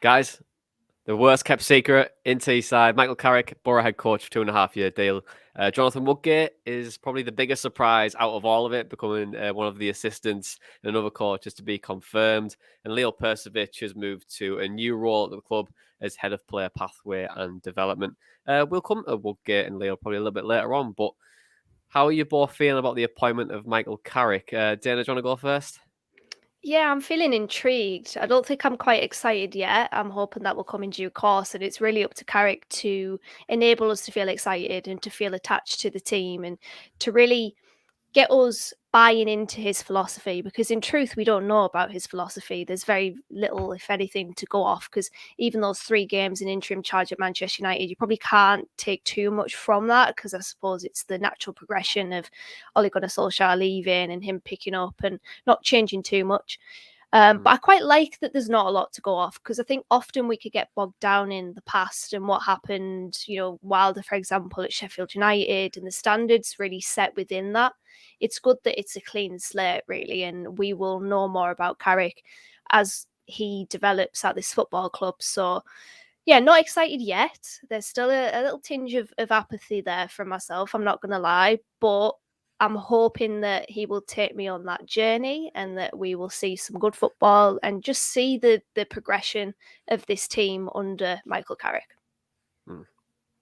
Guys, the worst kept secret in Teesside. Michael Carrick, Boro head coach, 2.5-year deal. Jonathan Woodgate is probably the biggest surprise out of all of it, becoming one of the assistants and another coach is to be confirmed. And Leo Percevic has moved to a new role at the club as head of player pathway and development. We'll come to Woodgate and Leo probably a little bit later on, but how are you both feeling about the appointment of Michael Carrick? Dana, do you want to go first? Yeah, I'm feeling intrigued. I don't think I'm quite excited yet. I'm hoping that will come in due course, and it's really up to Carrick to enable us to feel excited and to feel attached to the team and to really get us buying into his philosophy, because in truth we don't know about his philosophy. There's very little, if anything, to go off, because even those 3 games in interim charge at Manchester United, you probably can't take too much from that, because I suppose it's the natural progression of Ole Gunnar Solskjaer leaving and him picking up and not changing too much. But I quite like that there's not a lot to go off, because I think often we could get bogged down in the past and what happened, Wilder, for example, at Sheffield United, and the standards really set within that. It's good that it's a clean slate, really, and we will know more about Carrick as he develops at this football club. So, yeah, not excited yet. There's still a little tinge of apathy there from myself, I'm not going to lie, but I'm hoping that he will take me on that journey and that we will see some good football and just see the progression of this team under Michael Carrick.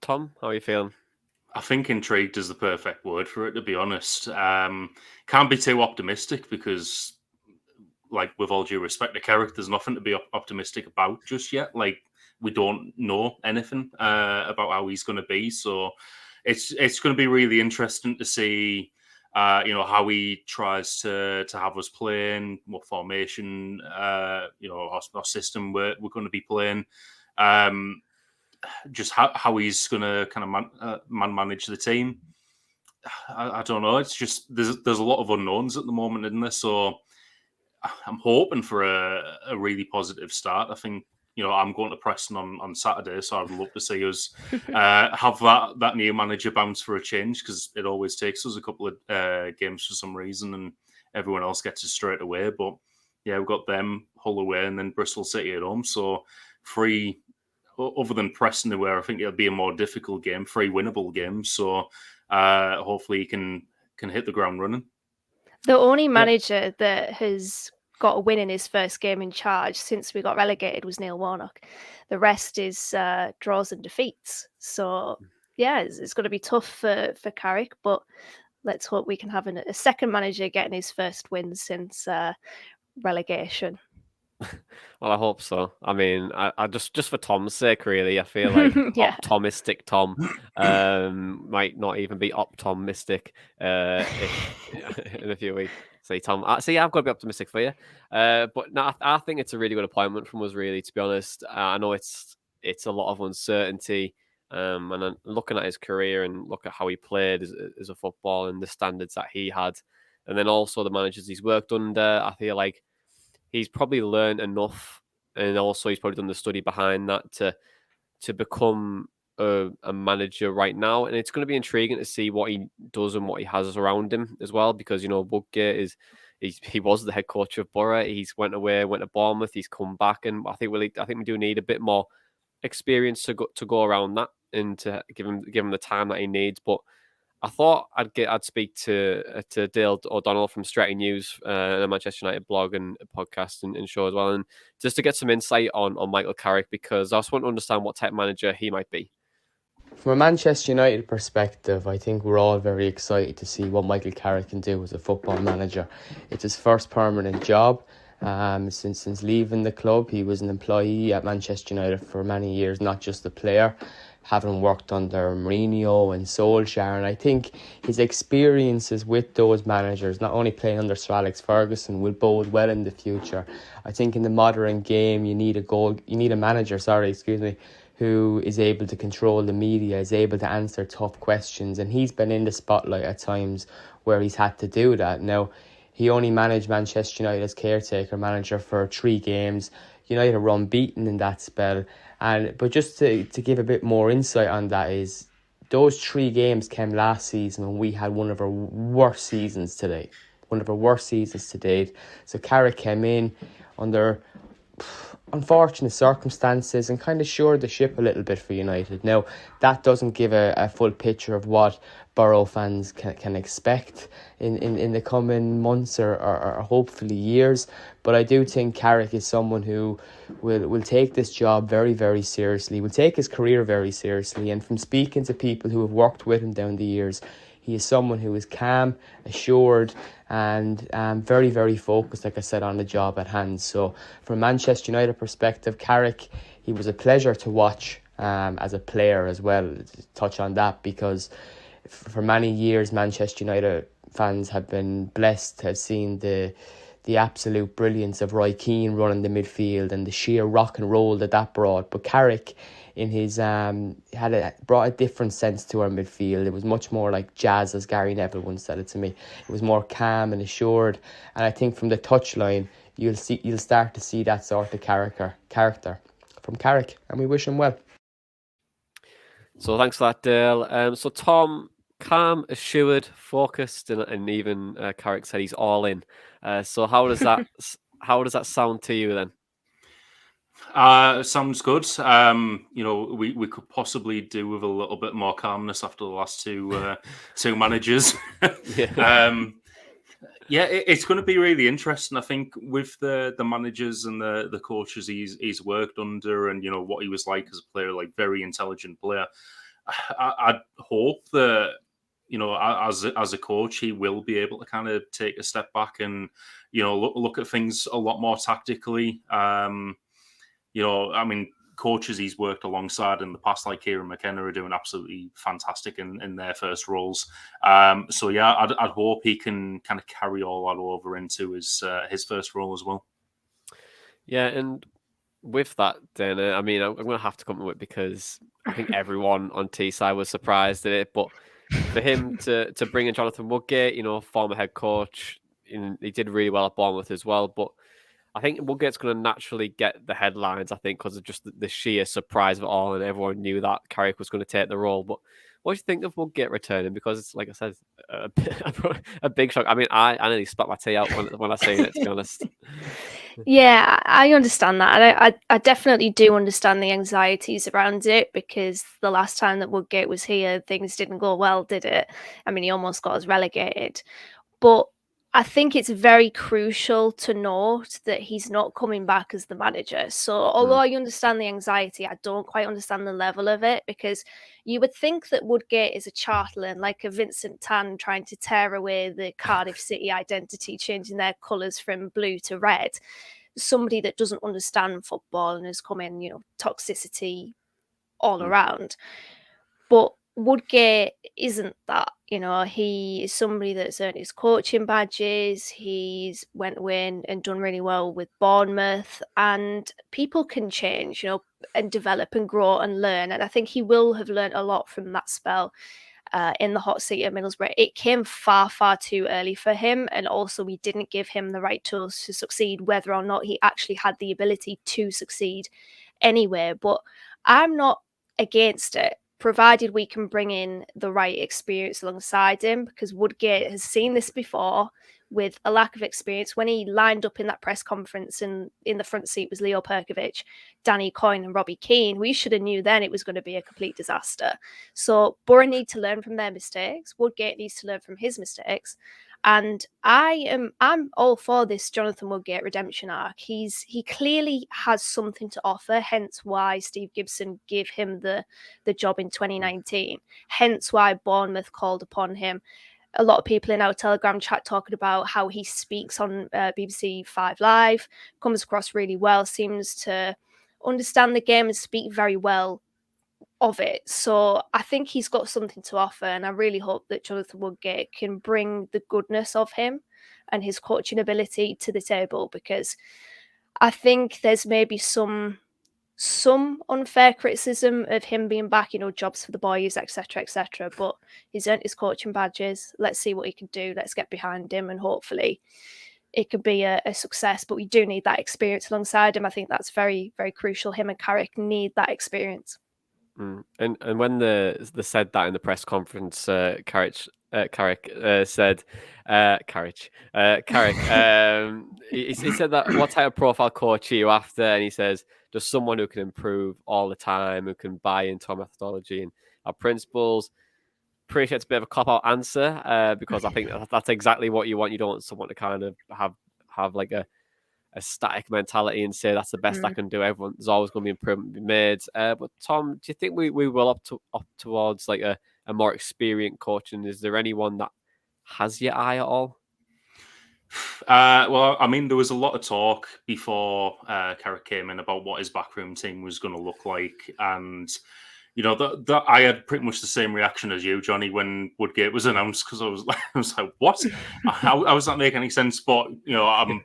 Tom, how are you feeling? I think intrigued is the perfect word for it, to be honest. Can't be too optimistic because, like, with all due respect to Carrick, there's nothing to be optimistic about just yet. Like, we don't know anything about how he's going to be. So it's going to be really interesting to see how he tries to have us playing, what formation, our system we're going to be playing. Just how he's going to kind of manage the team. I don't know. It's just there's a lot of unknowns at the moment, isn't there? So I'm hoping for a really positive start. I think I'm going to Preston on Saturday, so I'd love to see us have that new manager bounce for a change, because it always takes us a couple of games for some reason, and everyone else gets it straight away. But yeah, we've got them Hull away and then Bristol City at home, so 3. Other than Preston, where I think it'll be a more difficult game, 3 winnable games. So hopefully he can hit the ground running. The only manager that has got a win in his first game in charge since we got relegated was Neil Warnock. The rest is draws and defeats. So yeah, it's going to be tough for Carrick, but let's hope we can have a second manager getting his first win since relegation. Well, I hope so. I mean, I just for Tom's sake, really, I feel like optimistic Tom might not even be optimistic in a few weeks. See, Tom, I've got to be optimistic for you. But no, I think it's a really good appointment from us, really, to be honest. I know it's a lot of uncertainty, and then looking at his career and look at how he played as a football and the standards that he had, and then also the managers he's worked under, I feel like he's probably learned enough, and also he's probably done the study behind that to become a manager right now. And it's going to be intriguing to see what he does and what he has around him as well, because Woodgate he was the head coach of Boro. He's went to Bournemouth. He's come back, and I think we do need a bit more experience to go around that and to give him the time that he needs. But I thought I'd speak to Dale O'Donnell from Stretty News, a Manchester United blog and podcast and show as well, and just to get some insight on Michael Carrick, because I just want to understand what type of manager he might be. From a Manchester United perspective, I think we're all very excited to see what Michael Carrick can do as a football manager. It's his first permanent job. Since leaving the club, he was an employee at Manchester United for many years, not just a player, having worked under Mourinho and Solskjaer. And I think his experiences with those managers, not only playing under Sir Alex Ferguson, will bode well in the future. I think in the modern game, you need a manager, who is able to control the media, is able to answer tough questions, and he's been in the spotlight at times where he's had to do that. Now, he only managed Manchester United as caretaker manager for 3 games. United were unbeaten in that spell. But just to give a bit more insight on that, is those 3 games came last season when we had one of our worst seasons to date. So Carrick came in under unfortunate circumstances and kind of shored the ship a little bit for United. Now, that doesn't give a full picture of what Boro fans can expect in the coming months or hopefully years. But I do think Carrick is someone who will take this job very, very seriously, will take his career very seriously. And from speaking to people who have worked with him down the years, he is someone who is calm, assured, and very, very focused, like I said, on the job at hand. So from a Manchester United perspective, Carrick, he was a pleasure to watch as a player as well, to touch on that, because for many years Manchester United fans have been blessed to have seen the absolute brilliance of Roy Keane running the midfield and the sheer rock and roll that brought. But Carrick, in his brought a different sense to our midfield. It was much more like jazz, as Gary Neville once said it to me. It was more calm and assured, and I think from the touchline you'll start to see that sort of character from Carrick, and we wish him well. So thanks for that, Dale. So Tom, calm, assured, focused, and even Carrick said he's all in. So how does that sound to you then? Sounds good. We could possibly do with a little bit more calmness after the last two managers. It's going to be really interesting. I think with the managers and the coaches he's worked under, and what he was like as a player, like very intelligent player. I'd hope that as a coach he will be able to kind of take a step back and look at things a lot more tactically. Coaches he's worked alongside in the past, like Kieran McKenna, are doing absolutely fantastic in their first roles. I'd hope he can kind of carry all that over into his first role as well. Yeah, and with that, then I'm going to have to come to it because I think everyone on Teesside was surprised at it. But for him to bring in Jonathan Woodgate, former head coach, he did really well at Bournemouth as well. But I think Woodgate's going to naturally get the headlines, I think, because of just the sheer surprise of it all, and everyone knew that Carrick was going to take the role. But what do you think of Woodgate returning? Because it's, like I said, a big shock. I mean, I nearly spat my tea out when I seen it, to be honest. Yeah, I understand that. And I definitely do understand the anxieties around it, because the last time that Woodgate was here, things didn't go well, did it? I mean, he almost got us relegated. But I think it's very crucial to note that he's not coming back as the manager. So although I understand the anxiety, I don't quite understand the level of it, because you would think that Woodgate is a Charlton, like a Vincent Tan trying to tear away the Cardiff City identity, changing their colours from blue to red. Somebody that doesn't understand football and has come in, toxicity all around. But Woodgate isn't that. He is somebody that's earned his coaching badges. He's went away and done really well with Bournemouth, and people can change, and develop and grow and learn. And I think he will have learned a lot from that spell in the hot seat at Middlesbrough. It came far, far too early for him, and also we didn't give him the right tools to succeed, whether or not he actually had the ability to succeed anyway. But I'm not against it, provided we can bring in the right experience alongside him, because Woodgate has seen this before with a lack of experience. When he lined up in that press conference and in the front seat was Leo Perkovic, Danny Coyne and Robbie Keane, we should have knew then it was going to be a complete disaster. So Boro need to learn from their mistakes. Woodgate needs to learn from his mistakes. And I'm all for this Jonathan Woodgate redemption arc. He clearly has something to offer, hence why Steve Gibson gave him the job in 2019, hence why Bournemouth called upon him. A lot of people in our Telegram chat talking about how he speaks on BBC 5 Live, comes across really well, seems to understand the game and speak very well of it. So I think he's got something to offer, and I really hope that Jonathan Woodgate can bring the goodness of him and his coaching ability to the table, because I think there's maybe some unfair criticism of him being back, jobs for the boys, etc., but he's earned his coaching badges. Let's see what he can do. Let's get behind him, and hopefully it could be a success. But we do need that experience alongside him. I think that's very, very crucial. Him and Carrick need that experience. And when they said that in the press conference, Carrick Carrick said, Carrick. He said that what type of profile coach are you after? And he says, just someone who can improve all the time, who can buy into our methodology and our principles. Pretty sure it's a bit of a cop-out answer because I think that's exactly what you want. You don't want someone to kind of have like a static mentality and say that's the best I can do. There's always going to be improvement to be made. But Tom, do you think we will up towards like a more experienced coach? And is there anyone that has your eye at all? Well, I mean, there was a lot of talk before Carrick came in about what his backroom team was going to look like, and that I had pretty much the same reaction as you, Jonny, when Woodgate was announced, because I was like, what? How does that make any sense? But I'm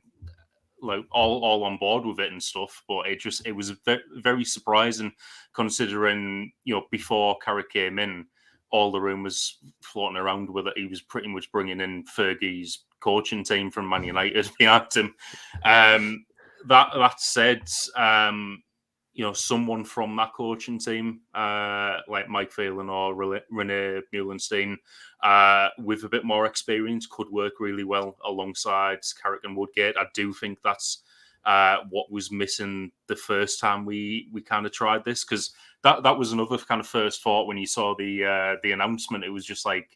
like all on board with it and stuff, but it was very, very surprising considering before Carrick came in, all the rumours floating around with it, he was pretty much bringing in Fergie's coaching team from Man United behind him. That said, someone from that coaching team, like Mike Phelan or Rene Meulenstein, with a bit more experience, could work really well alongside Carrick and Woodgate. I do think that's what was missing the first time we kind of tried this, because that was another kind of first thought when you saw the announcement. It was just like,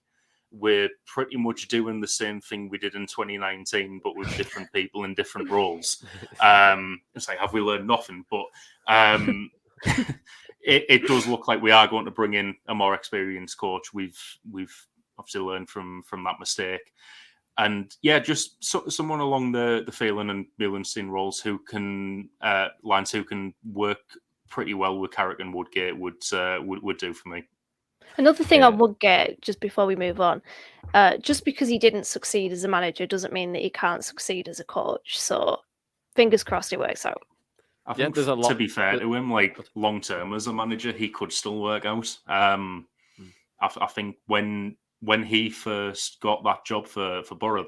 we're pretty much doing the same thing we did in 2019, but with different people in different roles. It's like, have we learned nothing? But it does look like we are going to bring in a more experienced coach. We've obviously learned from that mistake. And yeah, just someone along the Phelan and Meulenstein roles who can work pretty well with Carrick and Woodgate would do for me. Another thing I would get, just before we move on, just because he didn't succeed as a manager doesn't mean that he can't succeed as a coach. So fingers crossed it works out. I think there's a lot, to be fair to him, like long term as a manager, he could still work out. I think when he first got that job for Boro,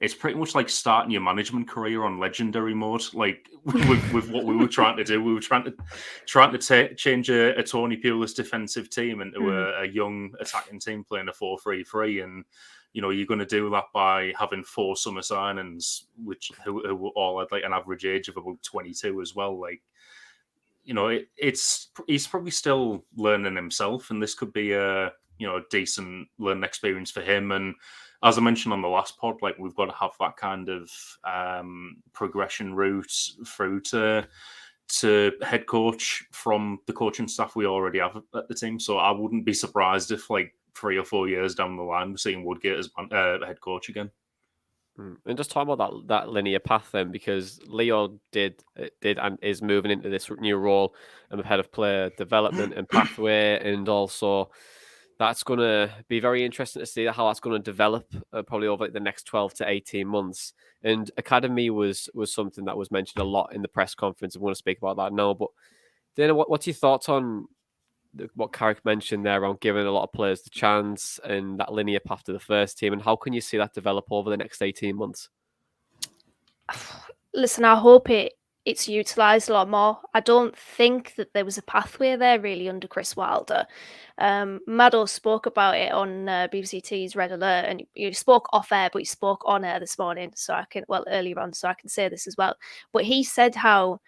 it's pretty much like starting your management career on legendary mode. Like with what we were trying to do, we were trying to change a Tony Pulis defensive team into a young attacking team playing a 4-3-3, and you're going to do that by having 4 summer signings, who all had like an average age of about 22 as well. Like he's probably still learning himself, and this could be a decent learning experience for him. And as I mentioned on the last pod, like we've got to have that kind of progression route through to head coach from the coaching staff we already have at the team. So I wouldn't be surprised if like 3 or 4 years down the line we're seeing Woodgate as head coach again. And just talking about that linear path then, because Leo did and is moving into this new role of head of player development and pathway, and also that's going to be very interesting to see how that's going to develop probably over the next 12 to 18 months. And academy was something that was mentioned a lot in the press conference. I'm going to speak about that now. But Dana, what's your thoughts on what Carrick mentioned there around giving a lot of players the chance and that linear path to the first team? And how can you see that develop over the next 18 months? Listen, I hope it's utilised a lot more. I don't think that there was a pathway there really under Chris Wilder. Maddo spoke about it on BBC T's Red Alert, and he spoke off air, but he spoke on air this morning, earlier on, so I can say this as well. But he said how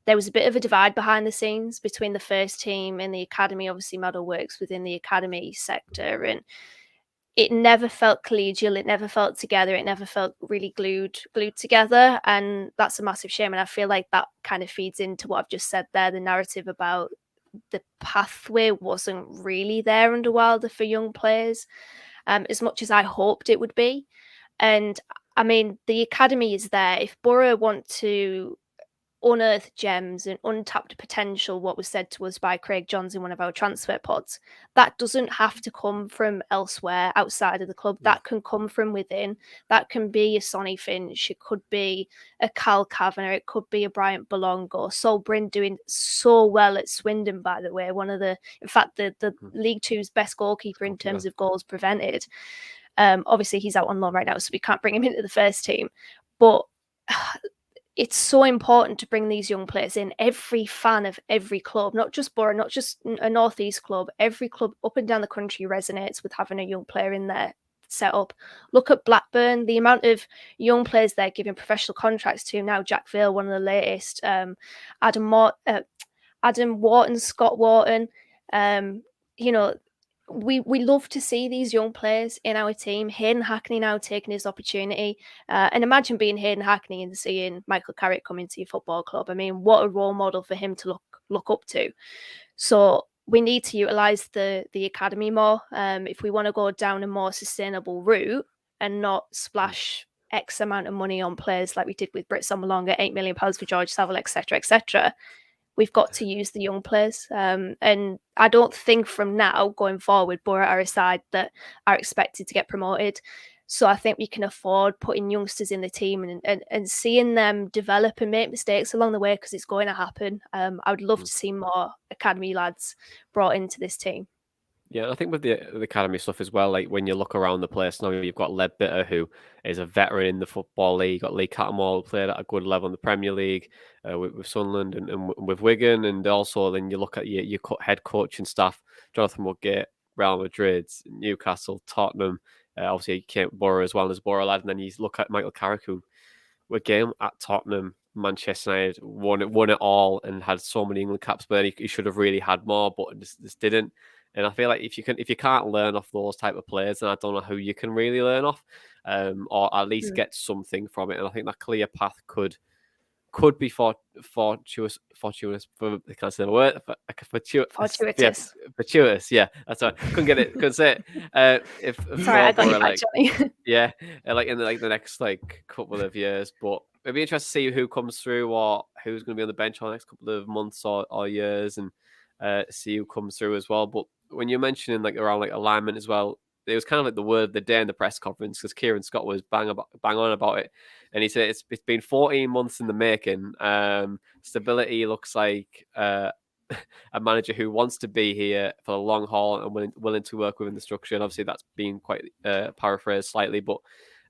there was a bit of a divide behind the scenes between the first team and the academy. Obviously, Maddo works within the academy sector, and it never felt collegial. It never felt together. It never felt really glued together. And that's a massive shame. And I feel like that kind of feeds into what I've just said there. The narrative about the pathway wasn't really there under Wilder for young players, as much as I hoped it would be. And I mean, the academy is there. If Boro want to unearth gems and untapped potential, what was said to us by Craig Johns in one of our transfer pods, that doesn't have to come from elsewhere outside of the club. That can come from within. That can be a Sonny Finch, it could be a Cal Kavanagh, it could be a Bryant Belongo. Sol Bryn doing so well at Swindon, by the way, the League Two's best goalkeeper in terms of goals prevented. Obviously he's out on loan right now, so we can't bring him into the first team, but it's so important to bring these young players in. Every fan of every club, not just Boro, not just a Northeast club, every club up and down the country resonates with having a young player in there set up. Look at Blackburn, the amount of young players they're giving professional contracts to now. Jack Vale, one of the latest. Adam Wharton, Scott Wharton. We love to see these young players in our team. Hayden Hackney now taking his opportunity. And imagine being Hayden Hackney and seeing Michael Carrick come into your football club. I mean, what a role model for him to look up to. So we need to utilise the academy more if we want to go down a more sustainable route and not splash X amount of money on players like we did with Britt Sommerlonger, £8 million for George Saville, etc., etc. We've got to use the young players. And I don't think from now going forward, Boro are a side that are expected to get promoted. So I think we can afford putting youngsters in the team and seeing them develop and make mistakes along the way, because it's going to happen. I would love to see more academy lads brought into this team. Yeah, I think with the academy stuff as well, like when you look around the place now, you've got Leadbitter, who is a veteran in the Football League. You've got Lee Cattermole, who played at a good level in the Premier League with Sunderland and with Wigan. And also then you look at your head coaching staff, Jonathan Woodgate, Real Madrid, Newcastle, Tottenham. Obviously, he came Boro as well as Boro lad. And then you look at Michael Carrick, who again at Tottenham, Manchester United, won it all and had so many England caps, but then he should have really had more, but just didn't. And I feel like if you can't learn off those type of players, then I don't know who you can really learn off, or at least get something from it. And I think that clear path could be fortuitous. I can't say the word. Fortuitous. Fortuitous. Yeah, that's right. Couldn't say it. Sorry, I got you back, Jonny. Yeah, like in the next couple of years, but it'd be interesting to see who comes through or who's going to be on the bench for the next couple of months or years, and see who comes through as well. But when you're mentioning around alignment as well, it was kind of the word of the day in the press conference, because Kieran Scott was bang on about it, and he said it's been 14 months in the making. Stability looks like a manager who wants to be here for the long haul and willing to work within the structure. And obviously that's been quite paraphrased slightly, but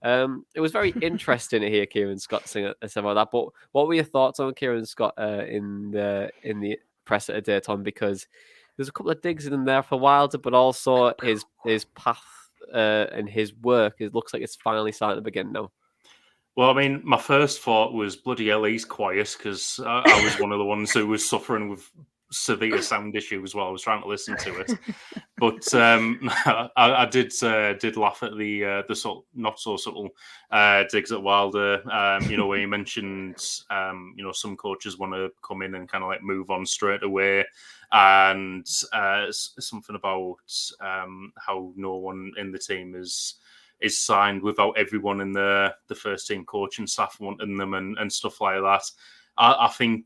it was very interesting to hear Kieran Scott say about that. But what were your thoughts on Kieran Scott in the press at a day, Tom? Because there's a couple of digs in him there for Wilder, but also his path and his work, it looks like it's finally starting to begin now. Well, I mean, my first thought was, bloody hell, he's quiet, because I was one of the ones who was suffering with severe sound issues while I was trying to listen to it. But I did laugh at the sort not so subtle digs at Wilder. Where you mentioned some coaches want to come in and kind of move on straight away, and something about how no one in the team is signed without everyone in the first team coaching staff wanting them and stuff like that. I think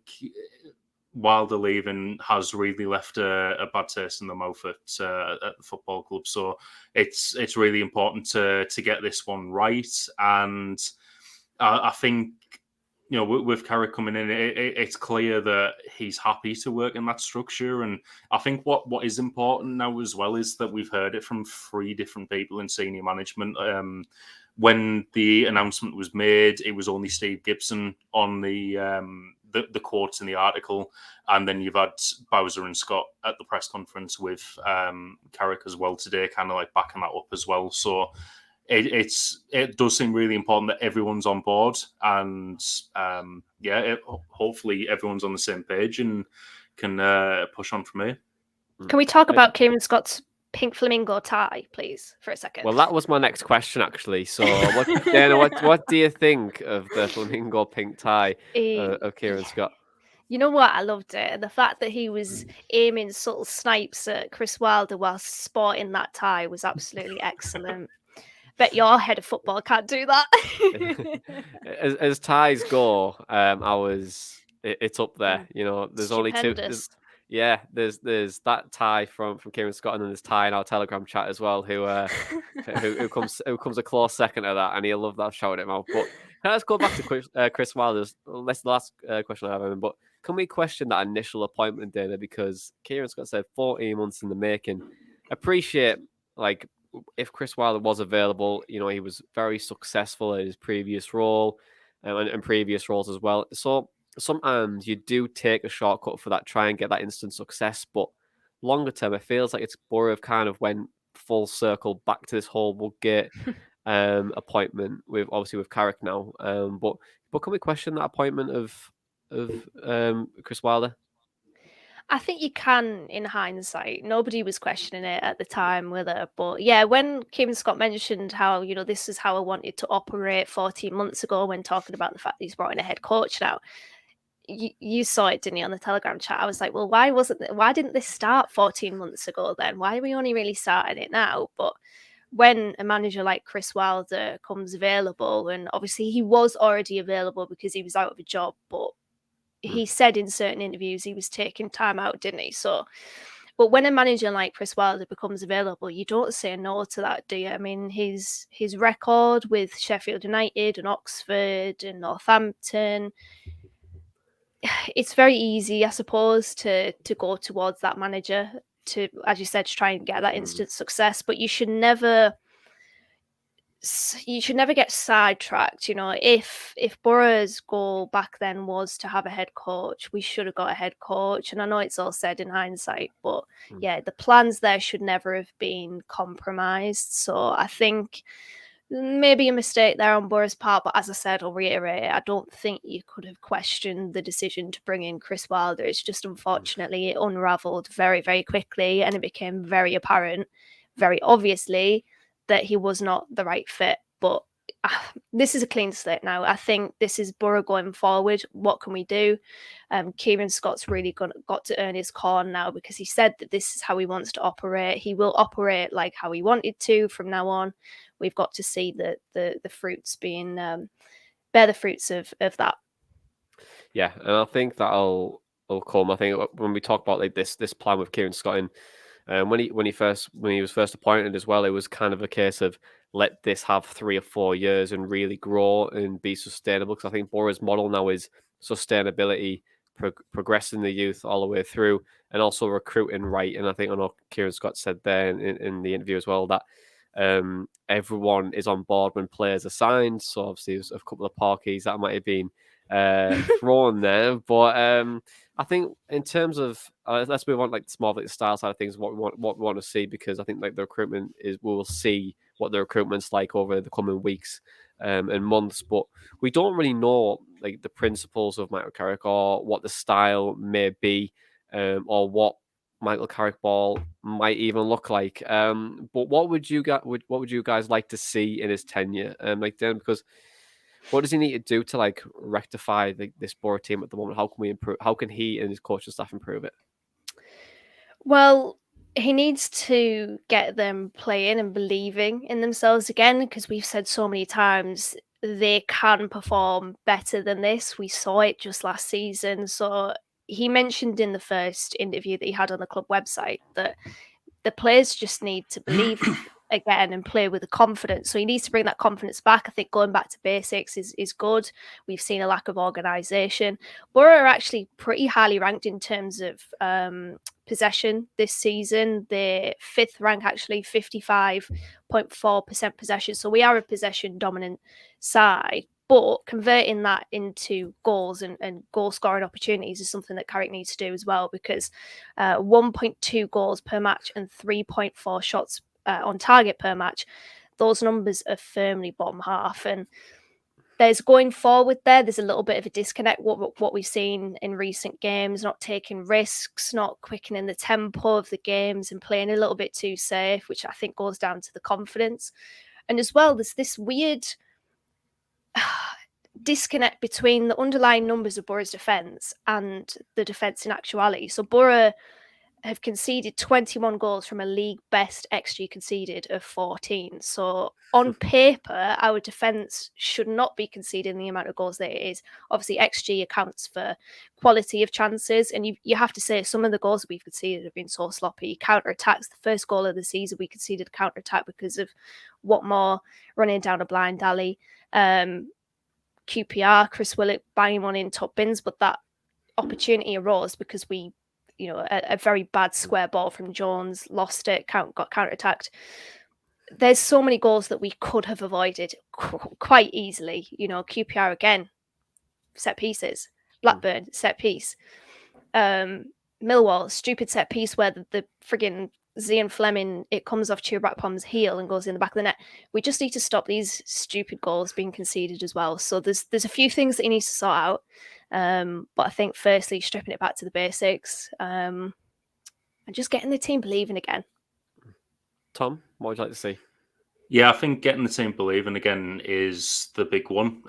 Wilder leaving has really left a bad taste in the mouth at the football club. So it's really important to get this one right. And I think, with Carrick coming in, it's clear that he's happy to work in that structure. And I think what is important now as well is that we've heard it from 3 different people in senior management. When the announcement was made, it was only Steve Gibson on the quotes in the article, and then you've had Bowser and Scott at the press conference with Carrick as well today, kind of backing that up as well. So it does seem really important that everyone's on board, and hopefully everyone's on the same page and can push on from here. Can we talk about Kieran Scott's pink flamingo tie, please, for a second? Well, that was my next question, actually. So, Dana, what do you think of the flamingo pink tie of Kieran Scott? You know what? I loved it. The fact that he was aiming subtle snipes at Chris Wilder whilst sporting that tie was absolutely excellent. Bet your head of football can't do that. as ties go, it's up there. There's only 2. There's that tie from Kieran Scott, and then there's Ty in our Telegram chat as well, who comes a close second to that, and he'll love that shout at him out. But let's go back to Chris Wilder's. That's the last question I have of him. But can we question that initial appointment data? Because Kieran Scott said 14 months in the making. Appreciate if Chris Wilder was available, he was very successful in his previous role and previous roles as well. So sometimes you do take a shortcut for that, try and get that instant success. But longer term, it feels like it's Boro have kind of went full circle back to this whole Woodgate appointment with Carrick now. But can we question that appointment of Chris Wilder? I think you can in hindsight. Nobody was questioning it at the time, were there? But yeah, when Kieran Scott mentioned how, this is how I wanted to operate 14 months ago when talking about the fact that he's brought in a head coach now, you saw it, didn't you, on the Telegram chat? I was like, well, why didn't this start 14 months ago then? Why are we only really starting it now? But when a manager like Chris Wilder comes available, and obviously he was already available because he was out of a job, but he said in certain interviews he was taking time out, didn't he? So, but when a manager like Chris Wilder becomes available, you don't say no to that, do you? I mean, his record with Sheffield United and Oxford and Northampton, it's very easy, I suppose, to go towards that manager to, as you said, to try and get that instant success. But you should never get sidetracked. If Boro's goal back then was to have a head coach, we should have got a head coach. And I know it's all said in hindsight, but yeah, the plans there should never have been compromised. So I think maybe a mistake there on Boro's part, but as I said, I'll reiterate, I don't think you could have questioned the decision to bring in Chris Wilder. It's just, unfortunately, it unravelled very, very quickly, and it became very apparent, very obviously, that he was not the right fit. But this is a clean slate now. I think this is Boro going forward. What can we do? Kieran Scott's really got to earn his corn now, because he said that this is how he wants to operate. He will operate like how he wanted to from now on. We've got to see the fruits being bear the fruits of that. Yeah, and I think that'll come. I think when we talk about like this plan with Kieran Scott in, when he was first appointed as well, it was kind of a case of let this have 3 or 4 years and really grow and be sustainable. Because I think Boro's model now is sustainability, progressing the youth all the way through, and also recruiting right. And I know Kieran Scott said there in the interview as well that everyone is on board when players are signed. So obviously there's a couple of parkies that might have been thrown there, but I think in terms of let's move on like more like the style side of things, what we want to see, because I think like the recruitment we'll see what the recruitment's like over the coming weeks and months, but we don't really know like the principles of Michael Carrick or what the style may be, or what Michael Carrick ball might even look like. But what would you guys like to see in his tenure? Because what does he need to do to like rectify this Boro team at the moment? How can we improve? How can he and his coaching staff improve it? Well, he needs to get them playing and believing in themselves again, because we've said so many times they can perform better than this. We saw it just last season. So he mentioned in the first interview that he had on the club website that the players just need to believe again and play with the confidence. So he needs to bring that confidence back. I think going back to basics is good. We've seen a lack of organisation. Boro are actually pretty highly ranked in terms of possession this season. They're 5th rank, actually, 55.4% possession. So we are a possession dominant side. But converting that into goals and goal scoring opportunities is something that Carrick needs to do as well, because 1.2 goals per match and 3.4 shots on target per match, those numbers are firmly bottom half. And there's going forward there's a little bit of a disconnect what we've seen in recent games, not taking risks, not quickening the tempo of the games and playing a little bit too safe, which I think goes down to the confidence. And as well, there's this weird disconnect between the underlying numbers of Boro's defence and the defence in actuality. So Boro have conceded 21 goals from a league best XG conceded of 14. So on paper, our defence should not be conceding the amount of goals that it is. Obviously, XG accounts for quality of chances, and you have to say some of the goals that we've conceded have been so sloppy. Counter-attacks, the first goal of the season, we conceded a counter-attack because of Watmore running down a blind alley. QPR, Chris Willett banging one in top bins, but that opportunity arose because we, a very bad square ball from Jones, lost it, got counter-attacked. There's so many goals that we could have avoided quite easily. QPR again, set pieces. Blackburn, set piece. Millwall, stupid set piece where the friggin' Zian Fleming, it comes off Churakpom's heel and goes in the back of the net. We just need to stop these stupid goals being conceded as well. So there's a few things that he needs to sort out. But I think firstly, stripping it back to the basics and just getting the team believing again. Tom, what would you like to see? Yeah, I think getting the team believing again is the big one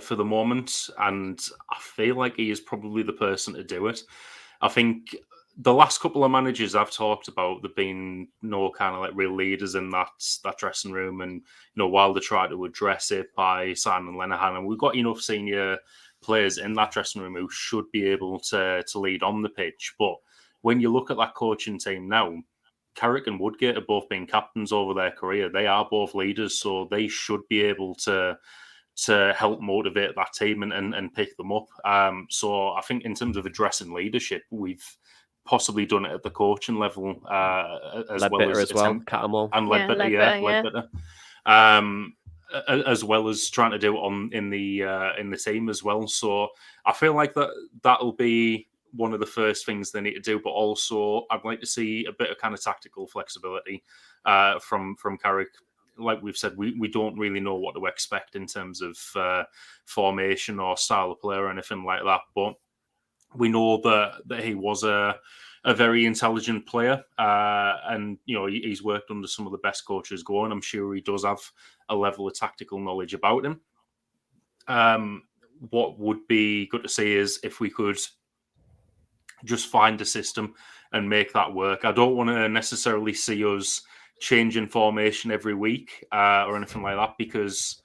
for the moment. And I feel like he is probably the person to do it. I think the last couple of managers I've talked about, there been no kind of like real leaders in that dressing room, and Wilder tried to address it by signing Lenihan, and we've got enough senior players in that dressing room who should be able to lead on the pitch. But when you look at that coaching team now, Carrick and Woodgate have both been captains over their career. They are both leaders, so they should be able to help motivate that team and pick them up. So I think in terms of addressing leadership, we've possibly done it at the coaching level as well, Catamol and Ledbetter, as well as trying to do it in the team as well. So I feel like that'll be one of the first things they need to do. But also, I'd like to see a bit of kind of tactical flexibility from Carrick. Like we've said, we don't really know what to expect in terms of formation or style of play or anything like that. But we know that he was a very intelligent player, and he's worked under some of the best coaches going. I'm sure he does have a level of tactical knowledge about him. What would be good to see is if we could just find a system and make that work. I don't want to necessarily see us changing formation every week or anything like that, because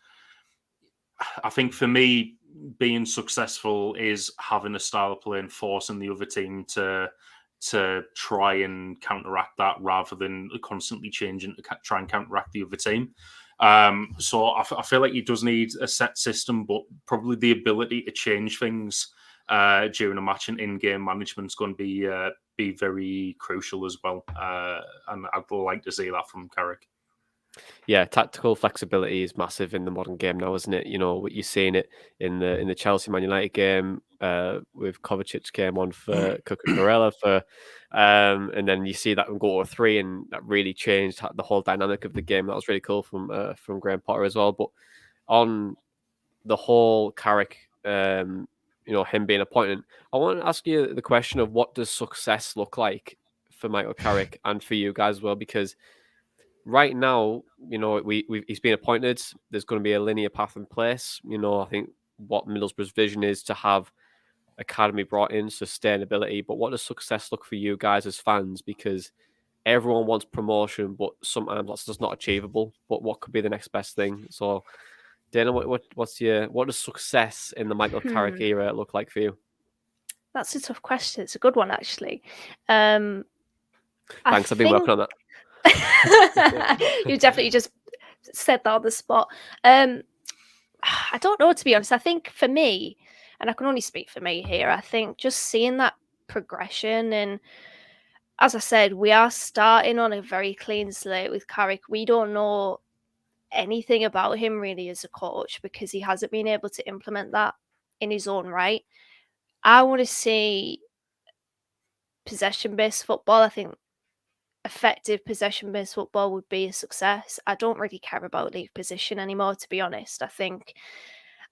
I think for me, being successful is having a style of play and forcing the other team to try and counteract that rather than constantly changing to try and counteract the other team. So I feel like he does need a set system, but probably the ability to change things during a match and in-game management is going to be very crucial as well. And I'd like to see that from Carrick. Yeah, tactical flexibility is massive in the modern game now, isn't it? You're seeing it in the Chelsea Man United game with Kovacic came on for Cucurella and then you see that go to 3, and that really changed the whole dynamic of the game. That was really cool from Graham Potter as well. But on the whole Carrick, him being appointed, I want to ask you the question of what does success look like for Michael Carrick and for you guys as well, because right now, he's been appointed. There's going to be a linear path in place. I think what Middlesbrough's vision is to have academy brought in, sustainability. But what does success look for you guys as fans? Because everyone wants promotion, but sometimes that's just not achievable. But what could be the next best thing? So, Dana, what does success in the Michael Carrick era look like for you? That's a tough question. It's a good one, actually. Thanks. I've been working on that. You definitely just said that on the spot. I don't know, to be honest. I think for me, and I can only speak for me here, I think just seeing that progression, and as I said, we are starting on a very clean slate with Carrick. We don't know anything about him really as a coach because he hasn't been able to implement that in his own right. I want to see possession-based football. I think effective possession-based football would be a success. I don't really care about league position anymore, to be honest. I think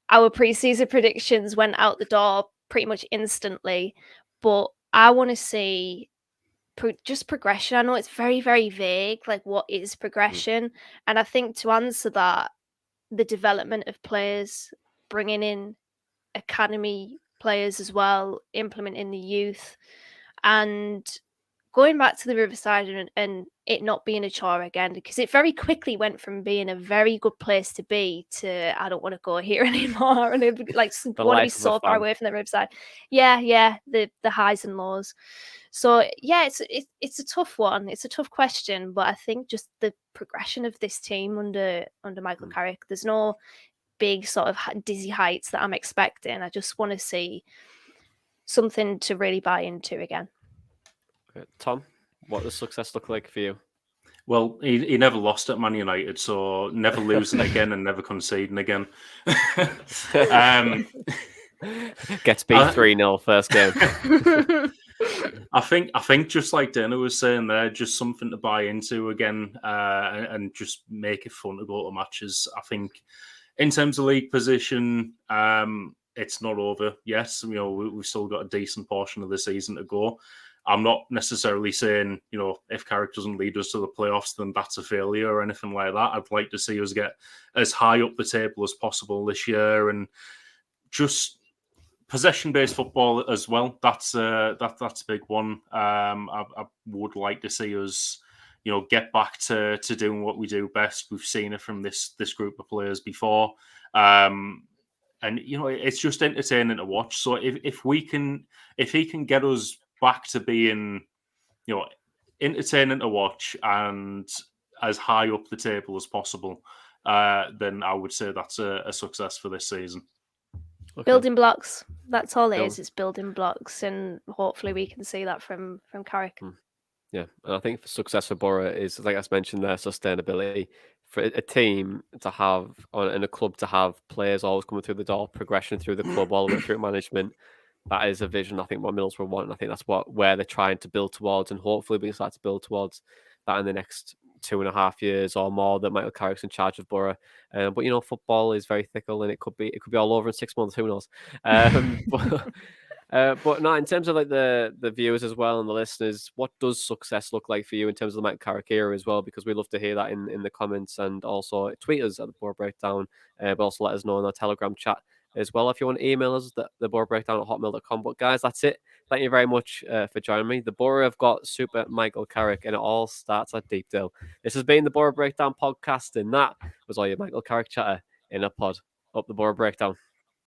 our pre-season predictions went out the door pretty much instantly, but I want to see just progression. I know it's very, very vague, like what is progression? And I think to answer that, the development of players, bringing in academy players as well, implementing the youth, and going back to the Riverside and it not being a chore again, because it very quickly went from being a very good place to be to I don't want to go here anymore, and it like want to be so far away from the Riverside. Yeah, the highs and lows. So yeah, it's a tough one. It's a tough question, but I think just the progression of this team under Michael Carrick, there's no big sort of dizzy heights that I'm expecting. I just want to see something to really buy into again. Tom, what does success look like for you? Well, he never lost at Man United, so never losing again and never conceding again. Gets beat 3-0 first game. I think just like Dana was saying there, just something to buy into again, and just make it fun to go to matches. I think in terms of league position, it's not over yet. You know, we've still got a decent portion of the season to go. I'm not necessarily saying, you know, if Carrick doesn't lead us to the playoffs, then that's a failure or anything like that. I'd like to see us get as high up the table as possible this year, and just possession-based football as well. That's a big one. I would like to see us, you know, get back to doing what we do best. We've seen it from this group of players before, and you know, it's just entertaining to watch. So if he can get us back to being, you know, entertaining to watch and as high up the table as possible, then I would say that's a success for this season. Okay. Building blocks. That's all it is. It's building blocks, and hopefully we can see that from Carrick. Yeah, and I think for success for Boro is, like I mentioned there, sustainability. For a team to have, and a club to have players always coming through the door, progression through the club all the way through management. That is a vision I think what Middlesbrough want, and I think that's where they're trying to build towards, and hopefully we can start to build towards that in the next 2.5 years or more that Michael Carrick's in charge of Boro. But you know, football is very fickle, and it could be all over in 6 months. Who knows? But no, in terms of like the viewers as well and the listeners, what does success look like for you in terms of the Michael Carrick era as well? Because we'd love to hear that in the comments, and also tweet us at the Boro Breakdown, but also let us know in our Telegram chat as well. If you want to email us, the Boro Breakdown at hotmail.com. But guys, that's it. Thank you very much for joining me. The Boro have got Super Michael Carrick, and it all starts at Deepdale. This has been the Boro Breakdown podcast, and that was all your Michael Carrick chatter in a pod. Up the Boro Breakdown.